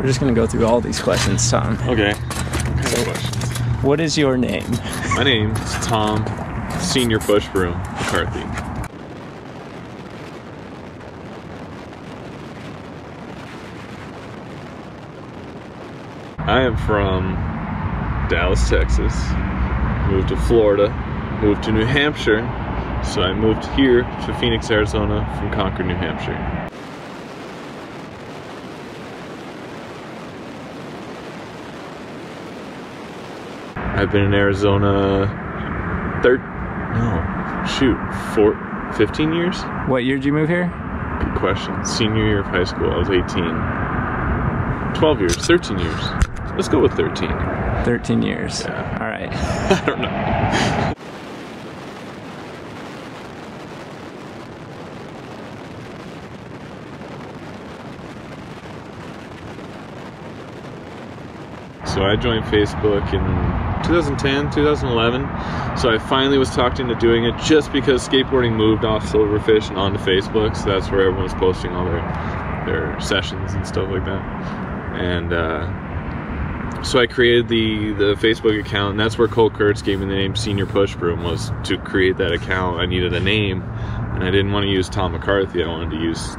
We're just gonna go through all these questions, Tom. Okay. What kind of questions? What is your name? My name is Tom Senior Pushbroom McCarthy. I am from Dallas, Texas. Moved to Florida. Moved to New Hampshire. So I moved here to Phoenix, Arizona from Concord, New Hampshire. I've been in Arizona 15 years? What year did you move here? Good question. Senior year of high school, I was 18. 12 years, 13 years. Let's go with 13. 13 years. Yeah. All right. I don't know. So I joined Facebook in 2010, 2011. So I finally was talked into doing it just because skateboarding moved off Silverfish and onto Facebook. So that's where everyone was posting all their sessions and stuff like that. And so I created the Facebook account, and that's where Cole Kurtz gave me the name Senior Pushbroom, was to create that account. I needed a name, and I didn't want to use Tom McCarthy. I wanted to use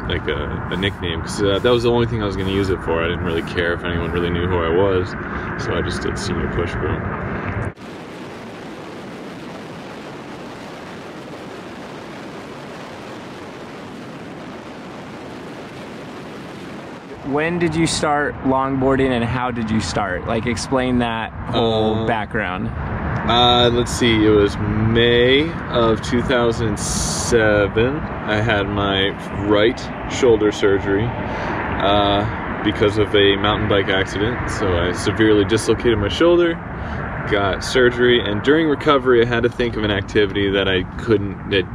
like a nickname, because that was the only thing I was going to use it for. I didn't really care if anyone really knew who I was, so I just did Senior Pushbroom. When did you start longboarding and how did you start? Like, explain that whole background. Let's see, it was May of 2007. I had my right shoulder surgery because of a mountain bike accident. So I severely dislocated my shoulder, got surgery, and during recovery I had to think of an activity that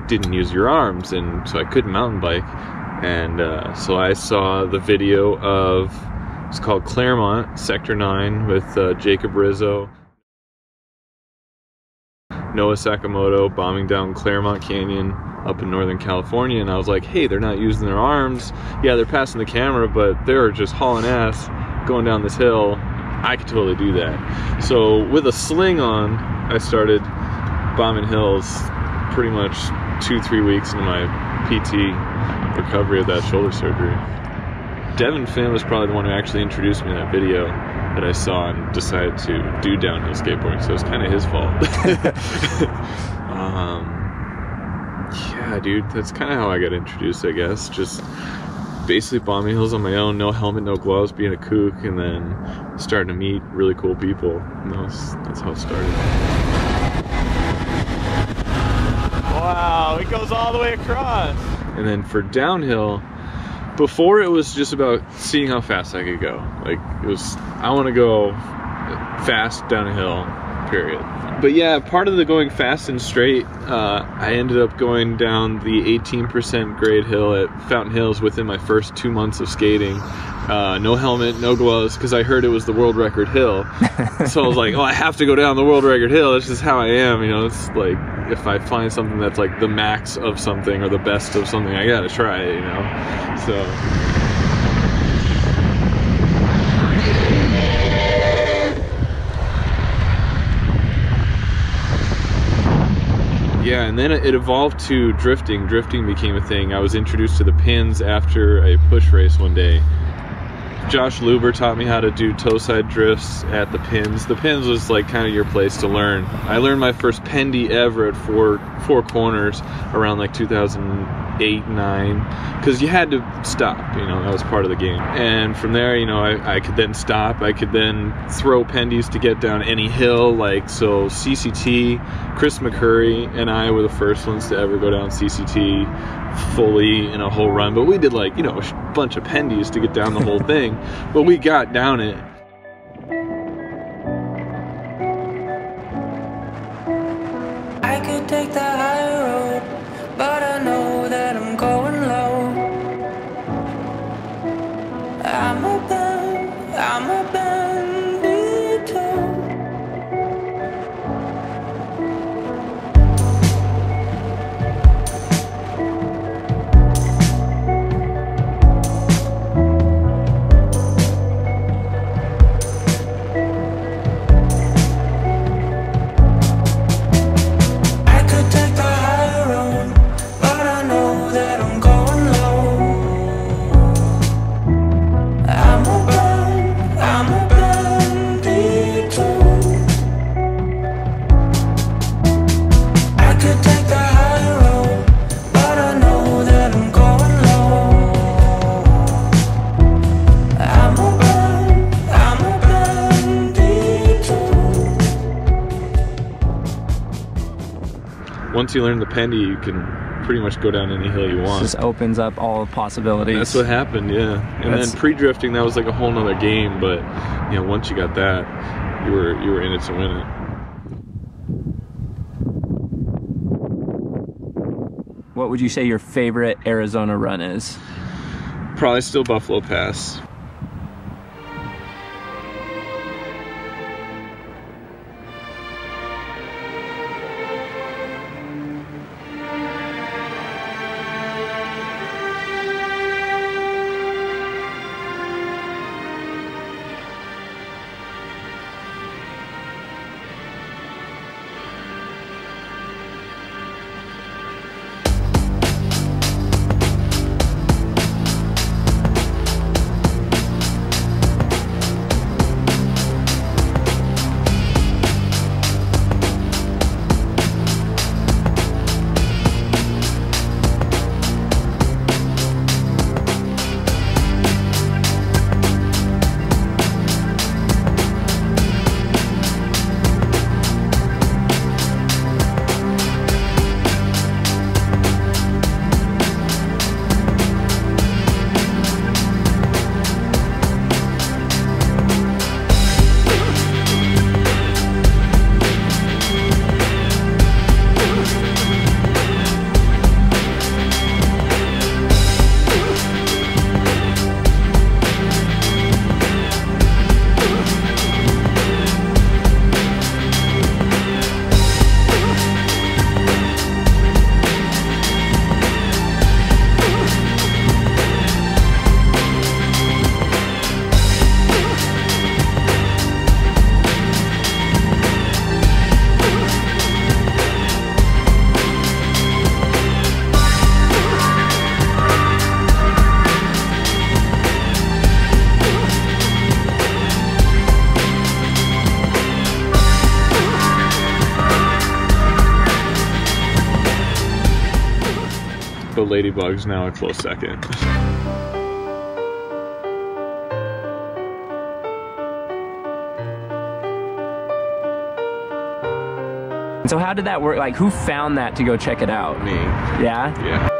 didn't use your arms, and so I couldn't mountain bike. And so I saw the video of, it's called Claremont, Sector 9, with Jacob Rizzo, Noah Sakamoto bombing down Claremont Canyon up in Northern California, and I was like, hey, they're not using their arms. Yeah, they're passing the camera, but they're just hauling ass going down this hill. I could totally do that. So with a sling on, I started bombing hills pretty much 2-3 weeks into my PT recovery of that shoulder surgery. Devin Finn was probably the one who actually introduced me to that video that I saw and decided to do downhill skateboarding, so it's kind of his fault. Yeah, dude, that's kind of how I got introduced, I guess. Just basically bombing hills on my own, no helmet, no gloves, being a kook, and then starting to meet really cool people. And that's how it started. Wow, it goes all the way across. And then for downhill, before it was just about seeing how fast I could go. Like, it was, I want to go fast down a hill, period. But yeah, part of the going fast and straight, I ended up going down the 18% grade hill at Fountain Hills within my first 2 months of skating. No helmet, no gloves, because I heard it was the world record hill. So I was like, oh, I have to go down the world record hill. That's just how I am, you know. It's like, if I find something that's like the max of something or the best of something, I gotta try it, you know. So yeah, and then it evolved to drifting. Drifting became a thing. I was introduced to the pins after a push race one day. Josh Luber taught me how to do toe side drifts at the pins. The pins was like kind of your place to learn. I learned my first pendy ever at four corners around like 2008-9, because you had to stop, you know, that was part of the game. And from there, you know, I could then stop. I could then throw pendies to get down any hill. Like, so CCT, Chris McCurry and I were the first ones to ever go down CCT fully in a whole run, but we did like, you know, a bunch of pendies to get down the whole thing, but we got down it. I could take the high road, but I know that I'm going low. I'm a bandito. once you learn the pendy, you can pretty much go down any hill you want. It just opens up all the possibilities. That's what happened, yeah. And then pre-drifting, that was like a whole nother game, but you know, once you got that, you were in it to win it. What would you say your favorite Arizona run is? Probably still Buffalo Pass. But Ladybug's now a close second. So how did that work? Like, who found that to go check it out? Me. Yeah? Yeah.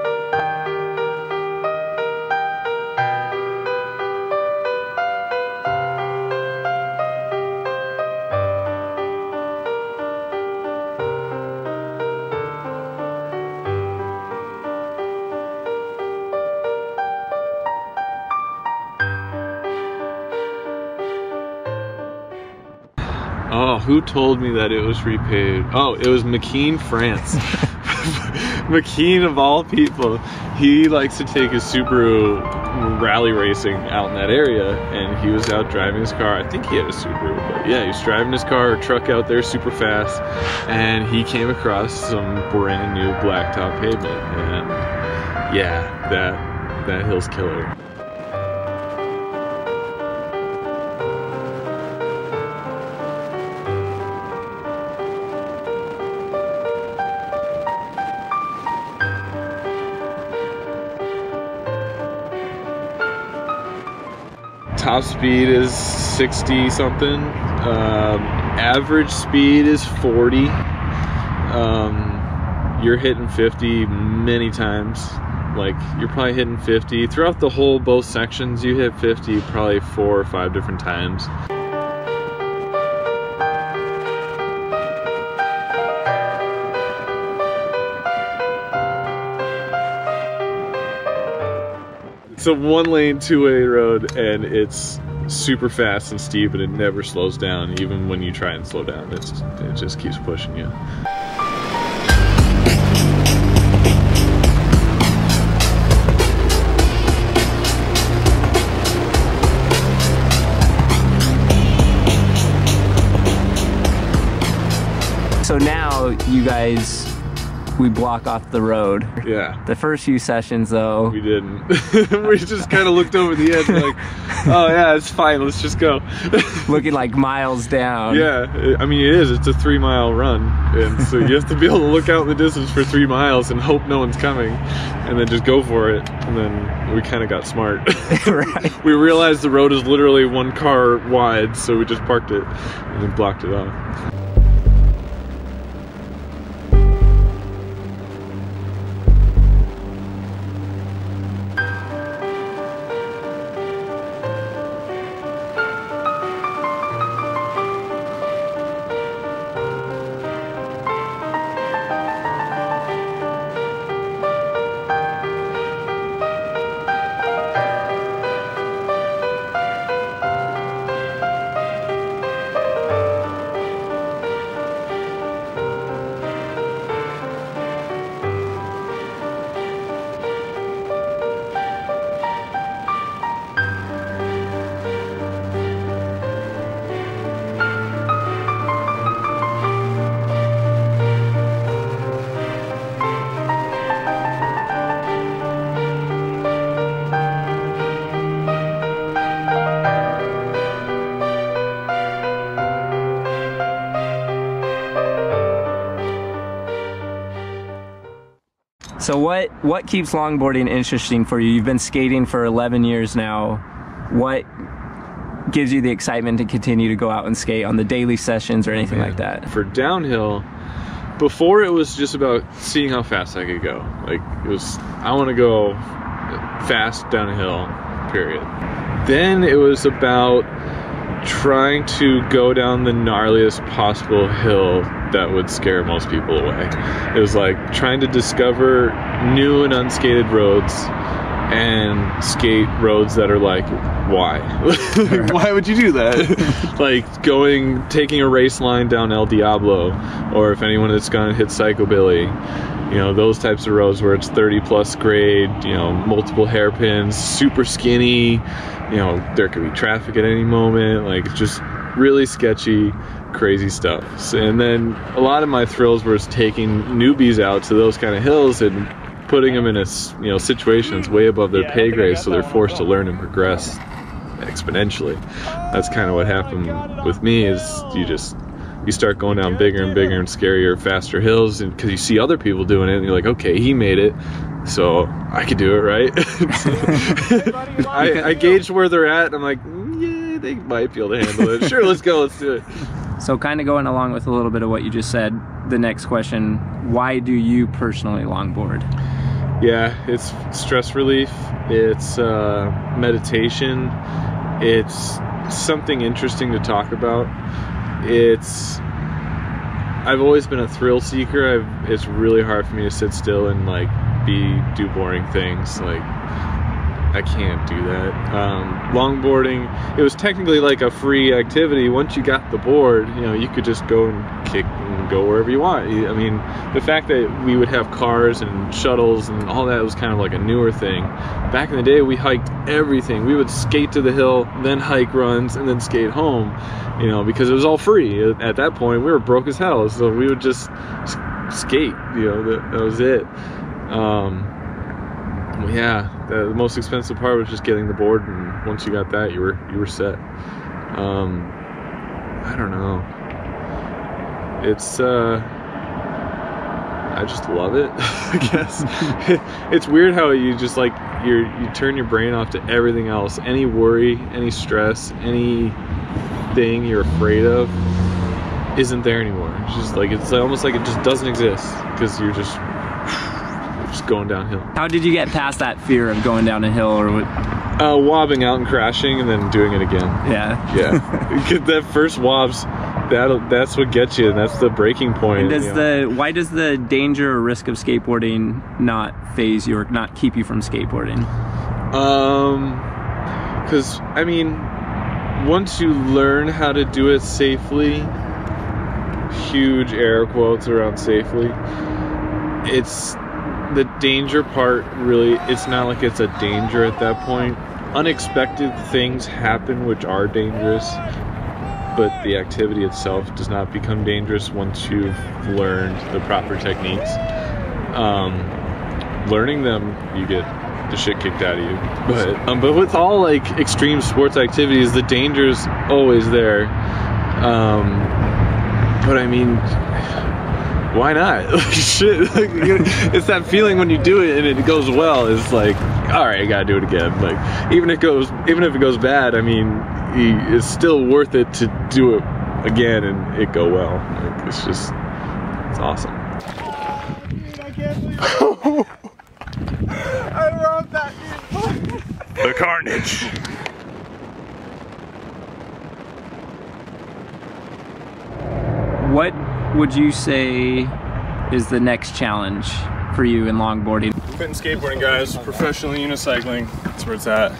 Oh, who told me that it was repaid? Oh, it was McKean, France. McKean, of all people, he likes to take his Subaru rally racing out in that area, and he was out driving his car. I think he had a Subaru, but yeah, he was driving his car or truck out there super fast, and he came across some brand new blacktop pavement, and yeah, that hill's killer. Top speed is 60 something. Average speed is 40. You're hitting 50 many times. Like, you're probably hitting 50 throughout the whole, both sections. You hit 50 probably 4 or 5 different times. It's a one-lane, two-way road, and it's super fast and steep, and it never slows down. Even when you try and slow down, it just keeps pushing you. So now you guys, we block off the road. Yeah. The first few sessions, though, we didn't. We just kind of looked over the edge like, oh yeah, it's fine, let's just go. Looking like miles down. Yeah, I mean it is, it's a 3-mile run, and so you have to be able to look out in the distance for 3 miles and hope no one's coming, and then just go for it. And then we kind of got smart. Right. We realized the road is literally 1 car wide, so we just parked it and then blocked it off. So what keeps longboarding interesting for you? You've been skating for 11 years now. What gives you the excitement to continue to go out and skate on the daily sessions or anything like that? For downhill, before it was just about seeing how fast I could go. Like, it was, I want to go fast down a hill, period. Then it was about trying to go down the gnarliest possible hill that would scare most people away. It was like trying to discover new and unskated roads and skate roads that are like, why? Why would you do that? Like taking a race line down El Diablo, or if anyone that's gonna hit Psychobilly, you know, those types of roads where it's 30 plus grade, you know, multiple hairpins, super skinny, you know, there could be traffic at any moment, like just really sketchy, crazy stuff. And then a lot of my thrills was taking newbies out to those kind of hills and putting them in a, you know, situation that's way above their pay grade, so they're forced to learn and progress exponentially. That's kind of what happened with me, is you start going down bigger and bigger and scarier, faster hills, and because you see other people doing it and you're like, okay, he made it, so I could do it, right? I gauged where they're at and I'm like, yeah, they might be able to handle it. Sure, let's go, let's do it. So kind of going along with a little bit of what you just said, the next question, why do you personally longboard? Yeah, it's stress relief, it's meditation, it's something interesting to talk about. I've always been a thrill seeker. It's really hard for me to sit still and like do boring things. Like, I can't do that. Longboarding, it was technically like a free activity. Once you got the board, you know, you could just go and kick and go wherever you want. I mean, the fact that we would have cars and shuttles and all that was kind of like a newer thing. Back in the day, we hiked everything. We would skate to the hill, then hike runs, and then skate home, you know, because it was all free. At that point, we were broke as hell, so we would just skate, you know, that was it. Yeah, the most expensive part was just getting the board, and once you got that, you were set. I don't know. It's I just love it. I guess it's weird how you just like you turn your brain off to everything else. Any worry, any stress, anything you're afraid of isn't there anymore. It's just like it's almost like it just doesn't exist because you're just going downhill. How did you get past that fear of going down a hill, or what? Wobbing out and crashing and then doing it again. Yeah. Get that first wobs, that's what gets you, and that's the breaking point. And why does the danger or risk of skateboarding not phase you or not keep you from skateboarding? Because I mean, once you learn how to do it safely, huge air quotes around safely, it's the danger part. Really, it's not like it's a danger at that point. Unexpected things happen which are dangerous, but the activity itself does not become dangerous once you've learned the proper techniques. Learning them, you get the shit kicked out of you. But with all like extreme sports activities, the danger's always there. But I mean, why not? Like, shit, like, it's that feeling when you do it and it goes well. It's like, all right, I gotta do it again. Like, even if it goes bad, I mean, it's still worth it to do it again and it go well. Like, it's awesome. I love that, dude. The carnage. What would you say is the next challenge for you in longboarding? Quitting skateboarding, guys. Professional unicycling. That's where it's at.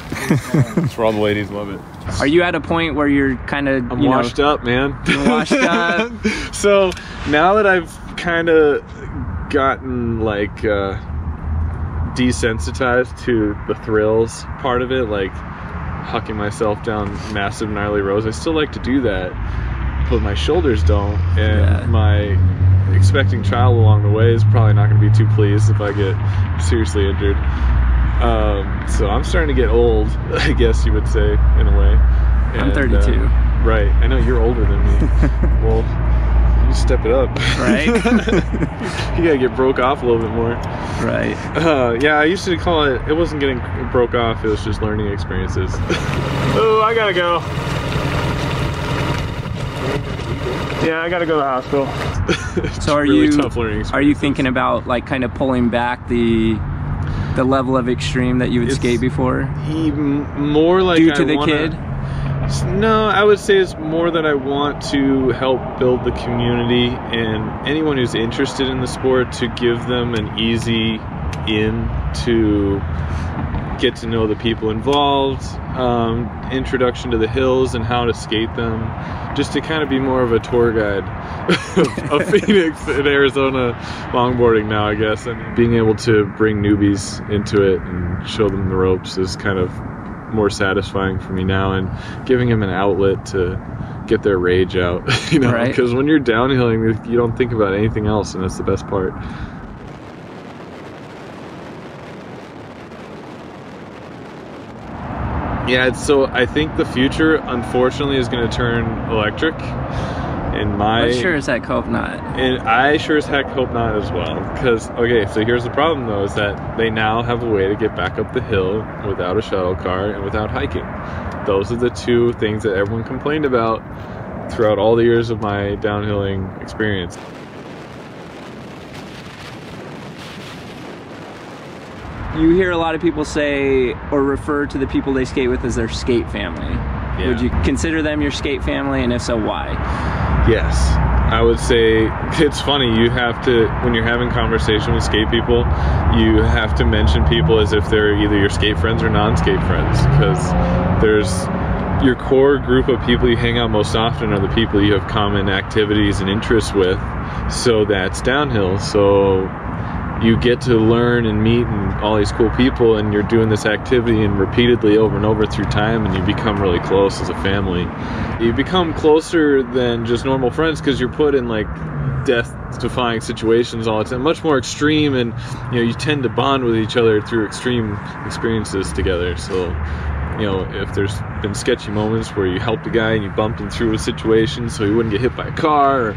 That's where all the ladies love it. Are you at a point where you're kind of, I'm washed up, man. You're washed up? So now that I've kind of gotten like desensitized to the thrills part of it, like hucking myself down massive gnarly roads, I still like to do that, but my shoulders don't, and my expecting child along the way is probably not going to be too pleased if I get seriously injured. So I'm starting to get old, I guess you would say, in a way. I'm 32. Right, I know you're older than me. Well, you step it up. Right. You gotta get broke off a little bit more. Right. Yeah, I used to call it, it wasn't getting broke off, it was just learning experiences. Oh, I gotta go. Yeah, I gotta go to the hospital. So are really you tough learning are you thinking about like kind of pulling back the level of extreme that you would skate before? More like due to the kid? No, I would say it's more that I want to help build the community and anyone who's interested in the sport, to give them an easy in to get to know the people involved, introduction to the hills and how to skate them, just to kind of be more of a tour guide of Phoenix and Arizona longboarding now, I guess. And being able to bring newbies into it and show them the ropes is kind of more satisfying for me now, and giving them an outlet to get their rage out, you know, because when you're downhilling, you don't think about anything else, and that's the best part. Yeah, so I think the future, unfortunately, is going to turn electric. And I sure as heck hope not. And I sure as heck hope not as well. Because, okay, so here's the problem though, is that they now have a way to get back up the hill without a shuttle car and without hiking. Those are the two things that everyone complained about throughout all the years of my downhilling experience. You hear a lot of people say or refer to the people they skate with as their skate family. Yeah. Would you consider them your skate family, and if so, why? Yes, I would say it's funny. You have to, when you're having conversation with skate people, you have to mention people as if they're either your skate friends or non-skate friends, because there's your core group of people you hang out most often are the people you have common activities and interests with. So that's downhill. So you get to learn and meet and all these cool people, and you're doing this activity and repeatedly over and over through time, and you become really close as a family. You become closer than just normal friends because you're put in like death-defying situations all the time, much more extreme, and you know, you tend to bond with each other through extreme experiences together. So, you know, if there's been sketchy moments where you helped a guy and you bumped him through a situation so he wouldn't get hit by a car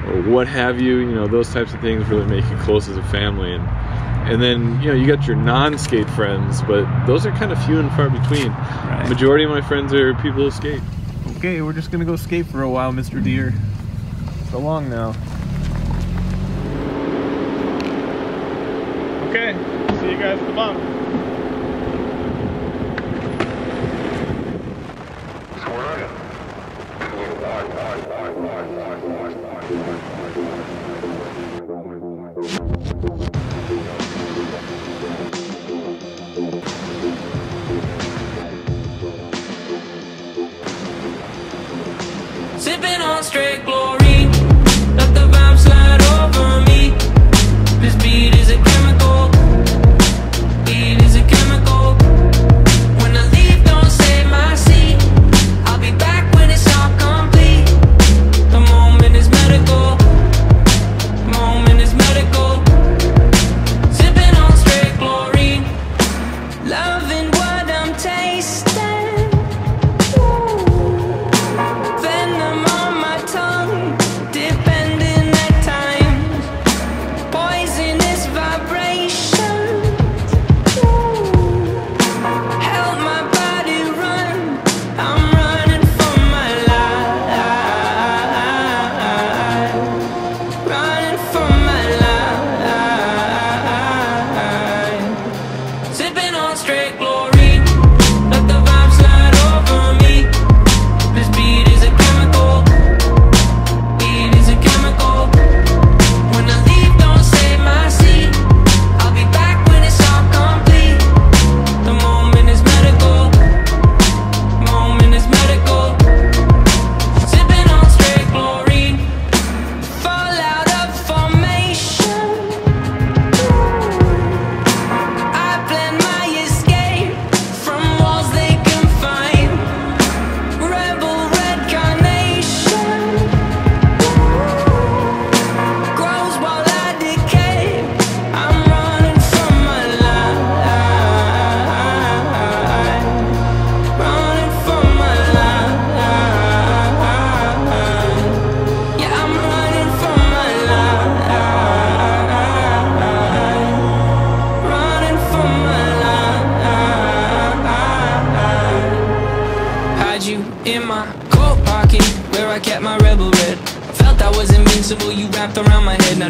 or what have you, you know, those types of things really make you close as a family. And then, you know, you got your non-skate friends, but those are kind of few and far between. Right. Majority of my friends are people who skate. Okay, we're just gonna go skate for a while, Mr. Deer. So long now. Okay, see you guys at the bottom. Sipping on straight glory, let the vibe slide over me. This beat is a chemical, beat is a chemical. When I leave, don't save my seat. I'll be back when it's all complete. The moment is medical, moment is medical. Sipping on straight glory, loving what I'm tasting. Fall out of formation.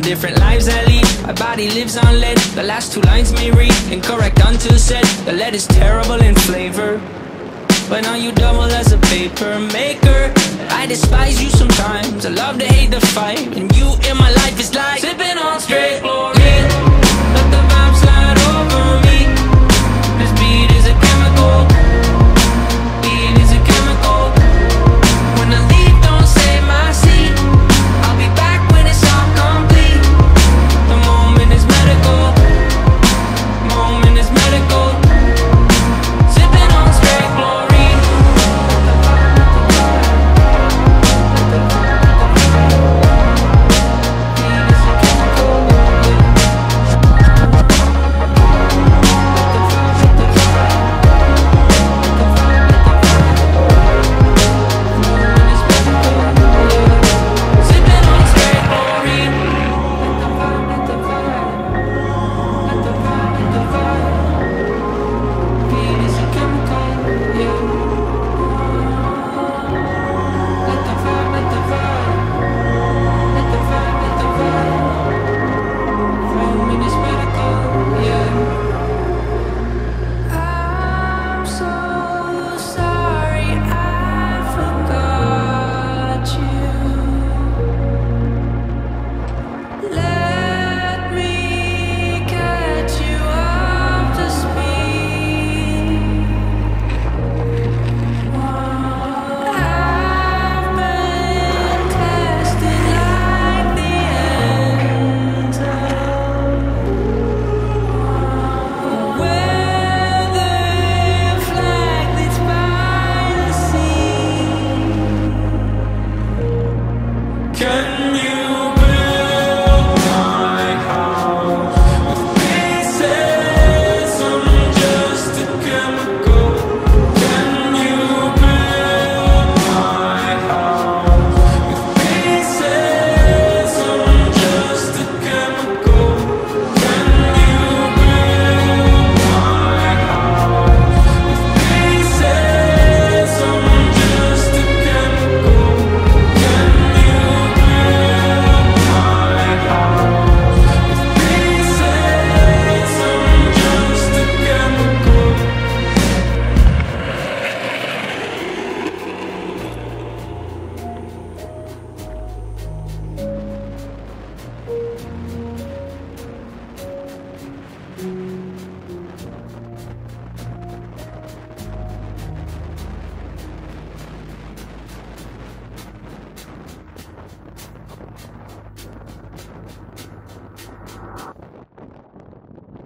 different lives I lead. My body lives on lead. The last 2 lines may read incorrect until said. The lead is terrible in flavor, but now you double as a paper maker. I despise you sometimes, I love to hate the fight, and you in my life is like sipping on straight glory. Let the vibe slide over me. This beat is a chemical. Beat is a chemical. When I leave, don't save my seat. I'll be back when it's all complete. The moment is medical. Moment is medical. Sipping on straight glory.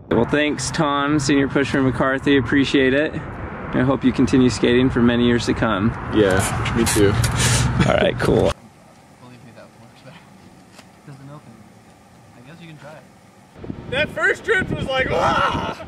Well, thanks, Tom, Senior Pushbroom McCarthy. Appreciate it. I hope you continue skating for many years to come. Yeah, me too. All right, cool. Believe me, that works better. Doesn't open. I guess you can try it. That first drift was like, ah!